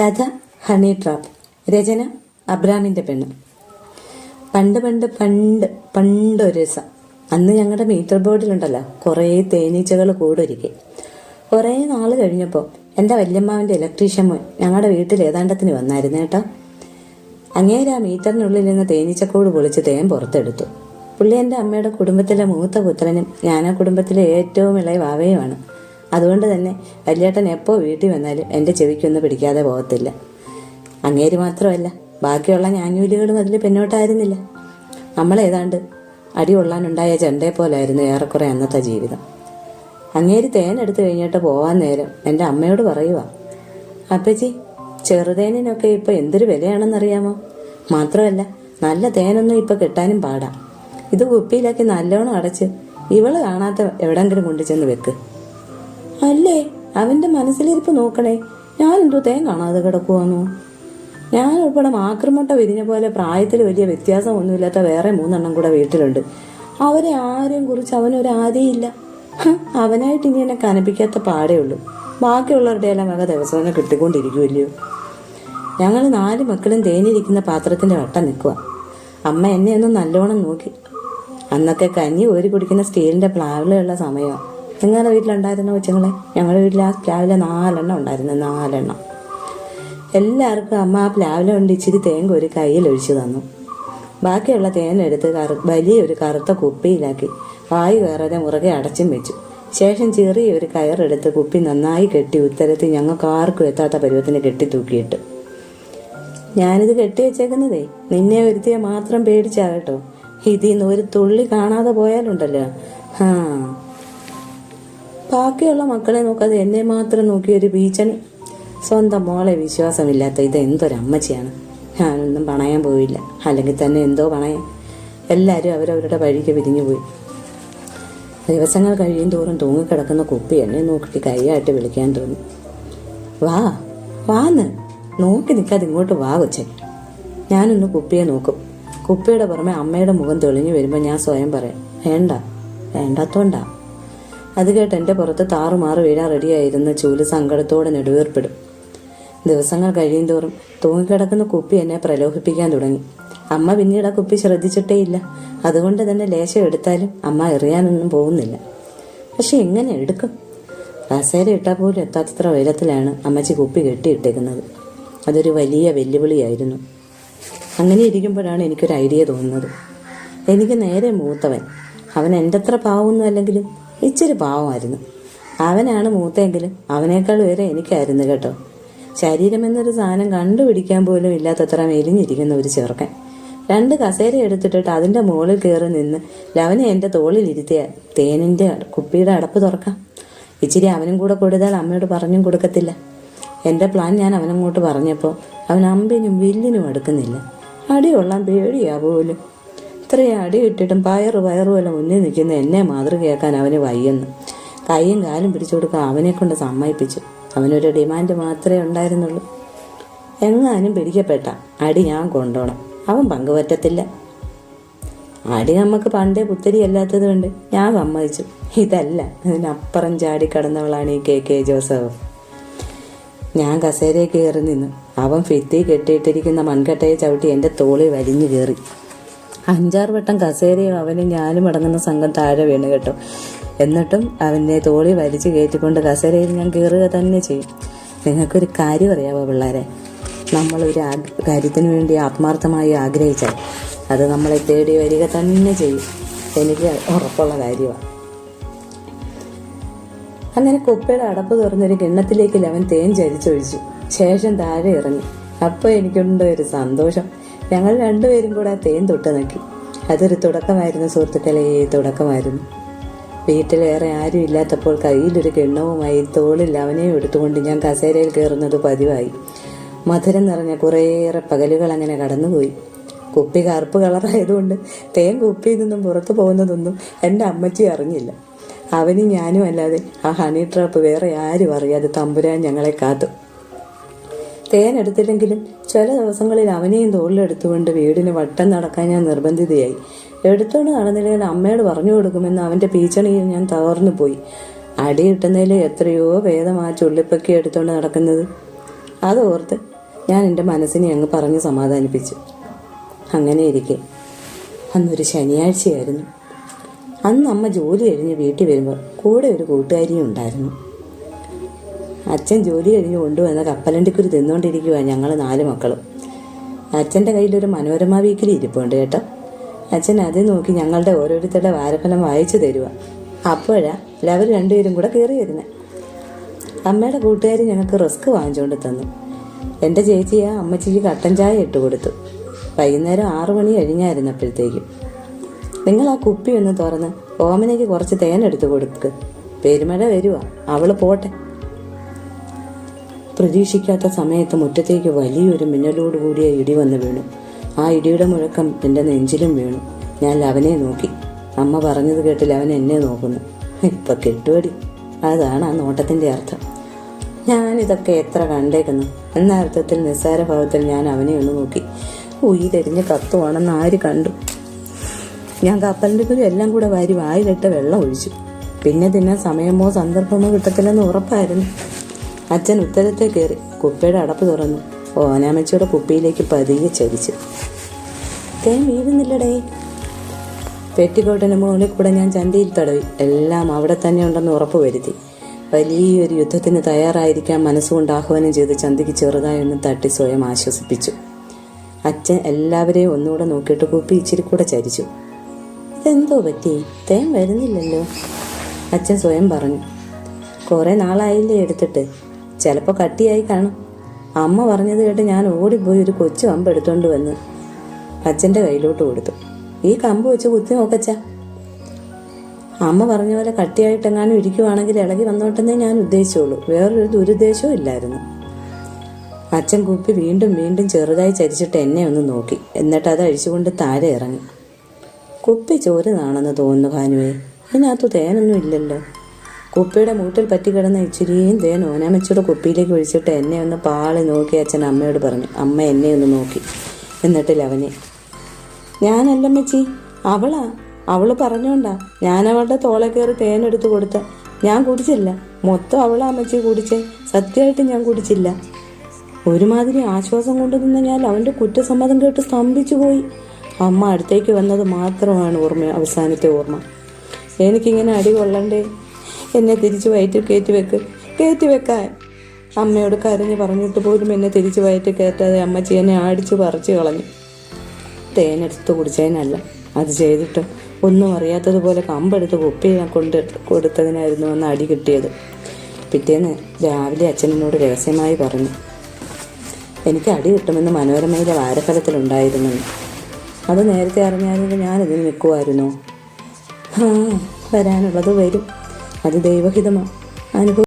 കഥ honey trap. രചന അബ്രാമിൻ്റെ പെണ്ണ്. പണ്ട് പണ്ട് പണ്ട് പണ്ടൊരു ദിവസം അന്ന് ഞങ്ങളുടെ മീറ്റർ ബോർഡിലുണ്ടല്ലോ കുറേ തേനീച്ചകൾ കൂടൊരുക്കി. കുറേ നാൾ കഴിഞ്ഞപ്പോൾ എൻ്റെ വല്യമ്മാവിൻ്റെ ഇലക്ട്രീഷ്യൻ മോൻ ഞങ്ങളുടെ വീട്ടിൽ ഏതാണ്ടത്തിന് വന്നായിരുന്നു കേട്ടോ. അങ്ങേര് ആ മീറ്ററിനുള്ളിൽ നിന്ന് തേനീച്ചക്കൂട് പൊളിച്ച് തേൻ പുറത്തെടുത്തു. പുള്ളി എൻ്റെ അമ്മയുടെ കുടുംബത്തിലെ മൂത്ത പുത്രനും ഞാൻ ആ കുടുംബത്തിലെ ഏറ്റവും ഇളയ വാവയുമാണ്. അതുകൊണ്ട് തന്നെ വല്യേട്ടൻ എപ്പോൾ വീട്ടിൽ വന്നാലും എൻ്റെ ചെവിക്കൊന്നും പിടിക്കാതെ പോകത്തില്ല. അങ്ങേര് മാത്രമല്ല, ബാക്കിയുള്ള ഞാഞ്ഞൂലികളും അതിൽ പിന്നോട്ടായിരുന്നില്ല. നമ്മളേതാണ്ട് അടി കൊള്ളാനുണ്ടായ ചെണ്ടയെ പോലായിരുന്നു ഏറെക്കുറെ അന്നത്തെ ജീവിതം. അങ്ങേര് തേനെടുത്ത് കഴിഞ്ഞിട്ട് പോവാൻ നേരം എൻ്റെ അമ്മയോട് പറയുക, അപ്പച്ചി ചെറുതേനിനൊക്കെ ഇപ്പോൾ എന്തൊരു വിലയാണെന്നറിയാമോ? മാത്രമല്ല നല്ല തേനൊന്നും ഇപ്പോൾ കിട്ടാനും പാടാം. ഇത് കുപ്പിയിലാക്കി നല്ലോണം അടച്ച് ഇവള് കാണാത്ത എവിടെങ്കിലും കൊണ്ടു ചെന്ന് വെക്ക്. അല്ലേ, അവൻ്റെ മനസ്സിലിരിപ്പ് നോക്കണേ, ഞാനെന്തോ തേൻ കാണാതെ കിടക്കുവാന്നോ? ഞാൻ ഉൾപ്പെടെ ആക്രമട്ട വിരിഞ്ഞ പോലെ പ്രായത്തിൽ വലിയ വ്യത്യാസമൊന്നുമില്ലാത്ത വേറെ 3 എണ്ണം കൂടെ വീട്ടിലുണ്ട്. അവരെ ആരെയും കുറിച്ച് അവനൊരു ആദിയില്ല. അവനായിട്ട് ഇനി എന്നെ കനപ്പിക്കാത്ത പാടേ ഉള്ളൂ. ബാക്കിയുള്ളവരുടെ എല്ലാം വക ദിവസങ്ങൾ കിട്ടിക്കൊണ്ടിരിക്കുമല്ലയോ. ഞങ്ങൾ 4 മക്കളും തേനിരിക്കുന്ന പാത്രത്തിൻ്റെ വട്ടം നിൽക്കുക. അമ്മ എന്നെ ഒന്ന് നല്ലോണം നോക്കി. അന്നൊക്കെ കഞ്ഞി കോരി കുടിക്കുന്ന സ്റ്റീലിൻ്റെ പ്ലാവിലുള്ള സമയമാണ്. നിങ്ങളുടെ വീട്ടിലുണ്ടായിരുന്ന കൊച്ചുങ്ങളെ? ഞങ്ങളുടെ വീട്ടിൽ ആ പ്ലാവിലെ 4 എണ്ണം ഉണ്ടായിരുന്നു. 4 എണ്ണം. എല്ലാവർക്കും അമ്മ ആ പ്ലാവില കൊണ്ട് ഇച്ചിരി തേൻ കോരി കയ്യിൽ ഒഴിച്ചു തന്നു. ബാക്കിയുള്ള തേനെടുത്ത് വലിയൊരു കറുത്ത കുപ്പിയിലാക്കി വായു കയറാതെ മുറുകെ അടച്ചും വെച്ചു. ശേഷം ചെറിയൊരു കയറെടുത്ത് കുപ്പി നന്നായി കെട്ടി ഉത്തരത്തിൽ ഞങ്ങൾക്ക് ആർക്കും എത്താത്ത പരുവത്തിന് കെട്ടി തൂക്കിയിട്ട്, ഞാനിത് കെട്ടി വെച്ചേക്കുന്നതേ നിന്നെ ഒരുത്തിയെ മാത്രം പേടിച്ചാകട്ടോ. ഇതിന്ന് ഒരു തുള്ളി കാണാതെ പോയാലുണ്ടല്ലോ. ബാക്കിയുള്ള മക്കളെ നോക്കാതെ എന്നെ മാത്രം നോക്കിയൊരു ഭീഷണി. സ്വന്തം മോളെ വിശ്വാസമില്ലാത്ത ഇത് എന്തൊരമ്മച്ചിയാണ്. ഞാനൊന്നും പണയാൻ പോയില്ല, അല്ലെങ്കിൽ തന്നെ എന്തോ പണയാൻ. എല്ലാവരും അവരവരുടെ വഴിക്ക് പിരിഞ്ഞുപോയി. ദിവസങ്ങൾ കഴിയും തോറും തൂങ്ങിക്കിടക്കുന്ന കുപ്പി എന്നെ നോക്കി കൈയായിട്ട് വിളിക്കാൻ തോന്നി. വാന്ന് നോക്കി നിൽക്കാതെ ഇങ്ങോട്ട് വാ കൊച്ചേ. ഞാനൊന്ന് കുപ്പിയെ നോക്കും. കുപ്പിയുടെ പുറമെ അമ്മയുടെ മുഖം തെളിഞ്ഞു വരുമ്പോൾ ഞാൻ സ്വയം പറയാം, വേണ്ടാത്തോണ്ടാ. അത് കേട്ട് എൻ്റെ പുറത്ത് താറുമാറ് വീഴാൻ റെഡിയായിരുന്ന ചൂല് സങ്കടത്തോടെ നെടുവീർപ്പിടും. ദിവസങ്ങൾ കഴിയും തോറും തൂങ്ങിക്കിടക്കുന്ന കുപ്പി എന്നെ പ്രലോഭിപ്പിക്കാൻ തുടങ്ങി. അമ്മ പിന്നീട് ആ കുപ്പി ശ്രദ്ധിച്ചിട്ടേയില്ല. അതുകൊണ്ട് തന്നെ ലേശം എടുത്താലും അമ്മ എറിയാനൊന്നും പോകുന്നില്ല. പക്ഷെ എങ്ങനെ എടുക്കും? കസേര ഇട്ടാൽ പോലും എത്താത്തത്ര ഉയരത്തിലാണ് അമ്മച്ചി കുപ്പി കെട്ടിയിട്ടേക്കുന്നത്. അതൊരു വലിയ വെല്ലുവിളിയായിരുന്നു. അങ്ങനെ ഇരിക്കുമ്പോഴാണ് എനിക്കൊരു ഐഡിയ തോന്നുന്നത്. എനിക്ക് നേരെ മൂത്തവൻ. അവൻ എൻ്റെ അത്ര പാവമൊന്നും അല്ലെങ്കിലും ഇച്ചിരി പാവമായിരുന്നു. അവനാണ് മൂത്തെങ്കിലും അവനേക്കാൾ വരെ എനിക്കായിരുന്നു കേട്ടോ. ശരീരം എന്നൊരു സാധനം കണ്ടുപിടിക്കാൻ പോലും ഇല്ലാത്തത്ര മെലിഞ്ഞിരിക്കുന്ന ഒരു ചെറുക്കൻ. 2 കസേര എടുത്തിട്ടിട്ട് അതിൻ്റെ മുകളിൽ കയറി നിന്ന് ലവനെ എൻ്റെ തോളിലിരുത്തിയ തേനിൻ്റെ കുപ്പിയുടെ അടപ്പ് തുറക്കാം. ഇച്ചിരി അവനും കൂടെ കൊടുത്താൽ അമ്മയോട് പറഞ്ഞും കൊടുക്കത്തില്ല. എൻ്റെ പ്ലാൻ ഞാൻ അവനങ്ങോട്ട് പറഞ്ഞപ്പോൾ അവൻ അമ്പിനും വില്ലിനും അടുക്കുന്നില്ല. അടി കൊള്ളാൻ പേടിയാ പോലും. ഇത്രയും അടി ഇട്ടിട്ടും വയറുമല്ല മുന്നിൽ നിൽക്കുന്ന എന്നെ മാതൃകയാക്കാൻ അവന് വയ്യെന്ന് കൈയും കാലും പിടിച്ചു കൊടുക്കാൻ അവനെ കൊണ്ട് സമ്മതിപ്പിച്ചു. അവനൊരു ഡിമാൻഡ് മാത്രമേ ഉണ്ടായിരുന്നുള്ളൂ. എങ്ങാനും പിടിക്കപ്പെട്ട അടി ഞാൻ കൊണ്ടോണം. അവൻ പങ്കുപറ്റത്തില്ല. അടി നമുക്ക് പണ്ടേ പുത്തരി അല്ലാത്തത് കൊണ്ട് ഞാൻ സമ്മതിച്ചു. ഇതല്ല, ഇതിനപ്പുറം ചാടിക്കടന്നവളാണ് ഈ കെ ജോസഫ്. ഞാൻ കസേരയിൽ കയറി നിന്ന് അവൻ ഭിത്തി കെട്ടിയിട്ടിരിക്കുന്ന മൺകട്ടയെ ചവിട്ടി എൻ്റെ തോളിൽ വലിഞ്ഞു കയറി. 5-6 വട്ടം കസേരയും അവനും ഞാനും അടങ്ങുന്ന സംഘം താഴെ വീണ് കേട്ടോ. എന്നിട്ടും അവനെ തോളി വലിച്ചു കയറ്റിക്കൊണ്ട് കസേരയിൽ ഞാൻ കയറുക തന്നെ ചെയ്യും. നിങ്ങൾക്കൊരു കാര്യം അറിയാമോ പിള്ളേരെ? നമ്മളൊരു കാര്യത്തിന് വേണ്ടി ആത്മാർത്ഥമായി ആഗ്രഹിച്ചാൽ അത് നമ്മളെ തേടി വരിക തന്നെ ചെയ്യും. എനിക്ക് ഉറപ്പുള്ള കാര്യമാണ്. അങ്ങനെ കുപ്പയുടെ അടപ്പ് തുറന്നൊരു കിണ്ണത്തിലേക്ക് അവൻ തേൻ ചരിച്ചൊഴിച്ചു. ശേഷം താഴെ ഇറങ്ങി. അപ്പോൾ എനിക്കുണ്ട് ഒരു സന്തോഷം. ഞങ്ങൾ 2 പേരും കൂടെ ആ തേൻ തൊട്ട് നോക്കി. അതൊരു തുടക്കമായിരുന്നു സുഹൃത്തുക്കളെ, തുടക്കമായിരുന്നു. വീട്ടിൽ വേറെ ആരും ഇല്ലാത്തപ്പോൾ കയ്യിലൊരു കിണ്ണവുമായി തോളിൽ അവനെ എടുത്തുകൊണ്ട് ഞാൻ കസേരയിൽ കയറുന്നത് പതിവായി. മധുരം നിറഞ്ഞ കുറേയേറെ പകലുകൾ അങ്ങനെ കടന്നുപോയി. കുപ്പി കറുപ്പ് കളറായതുകൊണ്ട് തേൻ കുപ്പിയിൽ നിന്നും പുറത്തു പോകുന്നതൊന്നും എൻ്റെ അമ്മച്ചി അറിഞ്ഞില്ല. അവനും ഞാനും അല്ലാതെ ആ ഹണി ട്രാപ്പ് വേറെ ആരും അറിയാതെ തമ്പുരാൻ ഞങ്ങളെ കാത്തു. തേനെടുത്തില്ലെങ്കിലും ചില ദിവസങ്ങളിൽ അവനെയും തോളിലെടുത്തുകൊണ്ട് വീടിന് വട്ടം നടക്കാൻ ഞാൻ നിർബന്ധിതയായി. എടുത്തോണ്ട് നടന്നില്ലെങ്കിൽ അമ്മയോട് പറഞ്ഞു കൊടുക്കുമെന്ന് അവൻ്റെ ഭീഷണിയിൽ ഞാൻ തകർന്നു പോയി. അടി കിട്ടുന്നതിൽ എത്രയോ ഭേദം ആ ചുള്ളിപ്പൊക്കി എടുത്തോണ്ട് നടക്കുന്നത്. അതോർത്ത് ഞാൻ എൻ്റെ മനസ്സിനെ അങ്ങ് പറഞ്ഞ് സമാധാനിപ്പിച്ചു. അങ്ങനെ ഇരിക്കെ അന്നൊരു ശനിയാഴ്ചയായിരുന്നു. അന്ന് അമ്മ ജോലി കഴിഞ്ഞ് വീട്ടിൽ വരുമ്പോൾ കൂടെ ഒരു കൂട്ടുകാരിയും ഉണ്ടായിരുന്നു. അച്ഛൻ ജോലി കഴിഞ്ഞ് കൊണ്ടുവന്ന കപ്പലണ്ടിക്കുരു തിന്നുകൊണ്ടിരിക്കുക ഞങ്ങൾ 4 മക്കളും. അച്ഛൻ്റെ കയ്യിലൊരു മനോരമ വീക്കിലി ഇരിപ്പുണ്ട് കേട്ടോ. അച്ഛൻ അത് നോക്കി ഞങ്ങളുടെ ഓരോരുത്തരുടെ വാരഫലം വായിച്ചു തരുക. അപ്പോഴാണ് അവർ 2 പേരും കൂടെ കയറി വരുന്നത്. അമ്മയുടെ കൂട്ടുകാരി ഞങ്ങൾക്ക് റസ്ക് വാങ്ങിച്ചുകൊണ്ട് തന്നു. എൻ്റെ ചേച്ചിയെ അമ്മച്ചിക്ക് കട്ടൻ ചായ ഇട്ട് കൊടുത്തു. വൈകുന്നേരം 6 മണി കഴിഞ്ഞായിരുന്നപ്പോഴത്തേക്കും. നിങ്ങൾ ആ കുപ്പി ഒന്ന് തുറന്ന് ഓമനയ്ക്ക് കുറച്ച് തേനെടുത്ത് കൊടുക്ക്. പെരുമഴ വരുക, അവള് പോട്ടെ. പ്രതീക്ഷിക്കാത്ത സമയത്ത് മുറ്റത്തേക്ക് വലിയൊരു മിന്നലോട് കൂടിയ ഇടി വന്ന് വീണു. ആ ഇടിയുടെ മുഴക്കം എൻ്റെ നെഞ്ചിലും വീണു. ഞാൻ ലവനെ നോക്കി. അമ്മ പറഞ്ഞത് കേട്ട് ലവൻ എന്നെ നോക്കുന്നു. ഇപ്പം കെട്ടുപടി. അതാണ് ആ നോട്ടത്തിൻ്റെ അർത്ഥം. ഞാനിതൊക്കെ എത്ര കണ്ടേക്കുന്നു എന്ന അർത്ഥത്തിൽ നിസ്സാര ഭാവത്തിൽ ഞാൻ അവനെ ഒന്ന് നോക്കി. ഉയിരെരിഞ്ഞ് കത്തുവാണെന്ന് ആര് കണ്ടു? ഞാൻ കപ്പലിൻ്റെ കുരു എല്ലാം കൂടെ വാരി വായിലിട്ട് വെള്ളം ഒഴിച്ചു. പിന്നെ തിന്നാൻ സമയമോ സന്ദർഭമോ കിട്ടത്തില്ലെന്ന് ഉറപ്പായിരുന്നു. അച്ഛൻ ഉത്തരത്തെ കയറി കുപ്പിയുടെ അടപ്പ് തുറന്നു. ഓനാമച്ചിയുടെ കുപ്പിയിലേക്ക് പതിയെ ചരിച്ചു. തേൻ വീഴുന്നില്ലടേ. പെറ്റിക്കോട്ടിന് മുകളിൽ കൂടെ ഞാൻ ചന്തിയിൽ തടവി. എല്ലാം അവിടെ തന്നെ ഉണ്ടെന്ന് ഉറപ്പ് വരുത്തി. വലിയൊരു യുദ്ധത്തിന് തയ്യാറായിരിക്കാൻ മനസ്സുകൊണ്ട് ആഹ്വാനം ചെയ്ത് ചന്തിക്ക് ചെറുതായൊന്ന് തട്ടി സ്വയം ആശ്വസിപ്പിച്ചു. അച്ഛൻ എല്ലാവരെയും ഒന്നുകൂടെ നോക്കിയിട്ട് കുപ്പി ഇച്ചിരി കൂടെ ചരിച്ചു. ഇതെന്തോ പറ്റി? തേൻ വരുന്നില്ലല്ലോ, അച്ഛൻ സ്വയം പറഞ്ഞു. കുറേ നാളായില്ലേ എടുത്തിട്ട്, ചിലപ്പോൾ കട്ടിയായി കാണും. അമ്മ പറഞ്ഞത് കേട്ട് ഞാൻ ഓടിപ്പോയി ഒരു കൊച്ചു കമ്പ് എടുത്തോണ്ട് വന്ന് അച്ഛൻ്റെ കയ്യിലോട്ട് കൊടുത്തു. ഈ കമ്പ് വെച്ച് കുത്തി നോക്കച്ച. അമ്മ പറഞ്ഞ പോലെ കട്ടിയായിട്ടെങ്ങാനും ഇരിക്കുവാണെങ്കിൽ ഇളകി വന്നോട്ടെന്നേ ഞാൻ ഉദ്ദേശിച്ചുള്ളൂ. വേറൊരു ദുരുദ്ദേശവും ഇല്ലായിരുന്നു. അച്ഛൻ കുപ്പി വീണ്ടും വീണ്ടും ചെറുതായി ചരിച്ചിട്ട് എന്നെ ഒന്ന് നോക്കി. എന്നിട്ട് അത് അഴിച്ചുകൊണ്ട് താഴെ ഇറങ്ങി. കുപ്പി ചോരുന്നാണെന്ന് തോന്നുന്നു ഭാനുവേ. ഇതിനകത്ത് തേനൊന്നും ഇല്ലല്ലോ. കുപ്പിയുടെ മൂട്ടിൽ പറ്റിക്കിടന്ന ഇച്ചിരിയും തേൻ ഓനാമച്ചിയുടെ കുപ്പിയിലേക്ക് ഒഴിച്ചിട്ട് എന്നെ ഒന്ന് പാളി നോക്കി അച്ഛൻ അമ്മയോട് പറഞ്ഞു. അമ്മ എന്നെ ഒന്ന് നോക്കി. എന്നിട്ട് ലവനെ. ഞാനല്ലമ്മച്ചി, അവള് പറഞ്ഞോണ്ടാ ഞാൻ അവളുടെ തോളെ കയറി തേനെടുത്ത് കൊടുത്ത. ഞാൻ കുടിച്ചില്ല. മൊത്തം അവളാ അമ്മച്ചി കുടിച്ചേ. സത്യമായിട്ട് ഞാൻ കുടിച്ചില്ല. ഒരുമാതിരി ആശ്വാസം കൊണ്ടു നിന്ന് ഞാൻ അവൻ്റെ കുറ്റസമ്മതം കേട്ട് സ്തംഭിച്ചു പോയി. അമ്മ അടുത്തേക്ക് വന്നത് മാത്രമാണ് അവസാനത്തെ ഓർമ്മ. എനിക്കിങ്ങനെ അടി കൊള്ളണ്ടേ? എന്നെ തിരിച്ച് വയറ്റിൽ കയറ്റി വെക്കാൻ അമ്മയോട് കരഞ്ഞ് പറഞ്ഞിട്ട് പോലും എന്നെ തിരിച്ച് വയറ്റിൽ കയറ്റാതെ അമ്മച്ചി എന്നെ അടിച്ച് പറിച്ച് കളഞ്ഞു. തേനെടുത്ത് കുടിച്ചതിനല്ല, അത് ചെയ്തിട്ട് ഒന്നും അറിയാത്തതുപോലെ കമ്പെടുത്ത് കുപ്പിയെ കൊടുത്തതിനായിരുന്നു അന്ന് അടി കിട്ടിയത്. പിറ്റേന്ന് രാവിലെ അച്ഛനോട് രഹസ്യമായി പറഞ്ഞു, എനിക്ക് അടി കിട്ടുമെന്ന് മനോരമയിലെ വാരഫലത്തിലുണ്ടായിരുന്നു. അത് നേരത്തെ അറിഞ്ഞാലും ഞാനിതിന് നിൽക്കുമായിരുന്നോ? വരാനുള്ളത് വരും. അത് ദൈവഹിതമാണ്. അനുഭവം